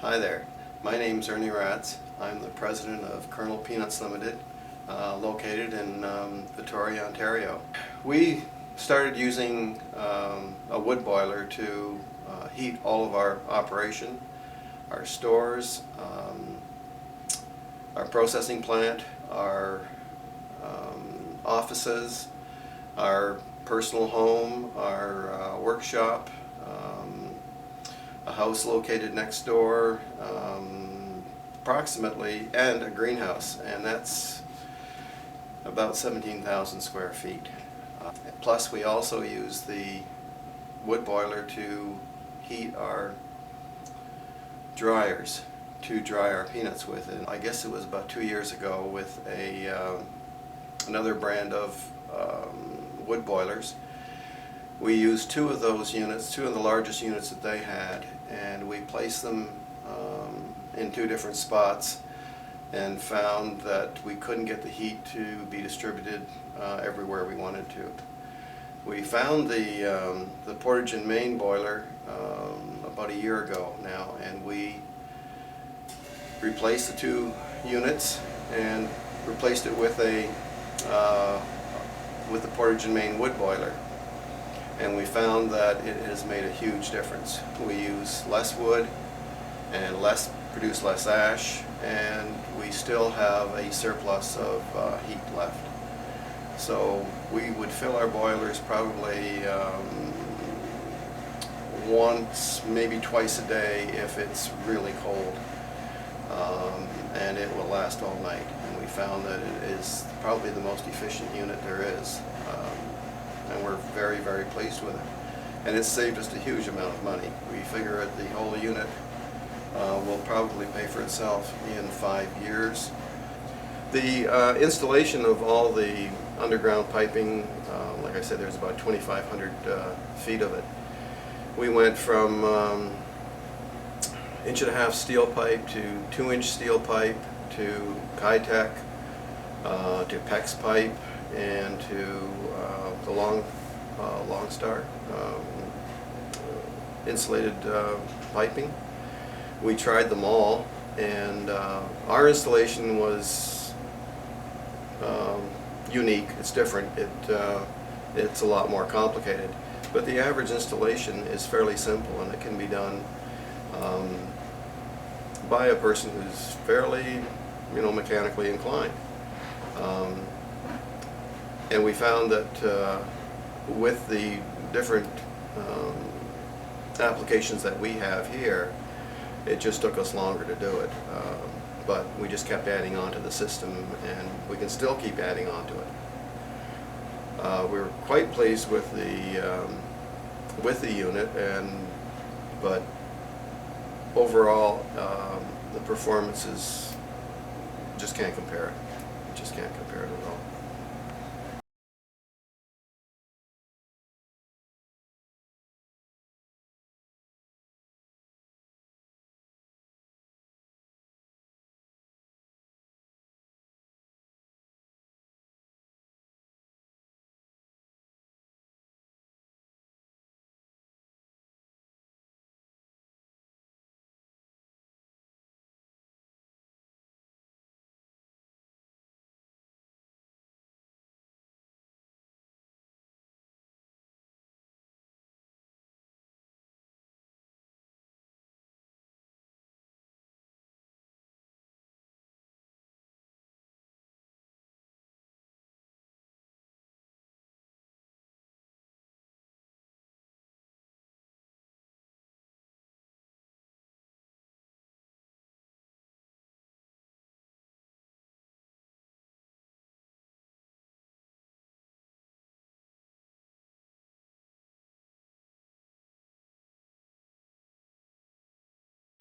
Hi there, my name's Ernie Ratz. I'm the president of Kernal Peanuts Ltd, located in Victoria, Ontario. We started using a wood boiler to heat all of our operation, our stores, our processing plant, our offices, our personal home, our workshop, a house located next door, approximately, and a greenhouse, and that's about 17,000 square feet. Plus we also use the wood boiler to heat our dryers to dry our peanuts with. And I guess it was about 2 years ago with another brand of wood boilers. We used two of those units, two of the largest units that they had, and we placed them in two different spots and found that we couldn't get the heat to be distributed everywhere we wanted to. We found the Portage in Maine boiler about a year ago now, and we replaced the two units and replaced it with the Portage in Maine wood boiler. And we found that it has made a huge difference. We use less wood and produce less ash, and we still have a surplus of heat left. So we would fill our boilers probably once, maybe twice a day if it's really cold, and it will last all night. And we found that it is probably the most efficient unit there is. And we're very, very pleased with it. And it's saved us a huge amount of money. We figure that the whole unit will probably pay for itself in 5 years. The installation of all the underground piping, like I said, there's about 2,500 feet of it. We went from 1.5 inch steel pipe to 2-inch steel pipe to Kitech to PEX pipe and to the long star insulated piping. We tried them all, and our installation was unique. It's different. It's a lot more complicated, but the average installation is fairly simple, and it can be done by a person who's fairly, mechanically inclined. And we found that with the different applications that we have here, it just took us longer to do it. But we just kept adding on to the system, and we can still keep adding on to it. We were quite pleased with the unit, but overall the performance is just can't compare it. Just can't compare it at all.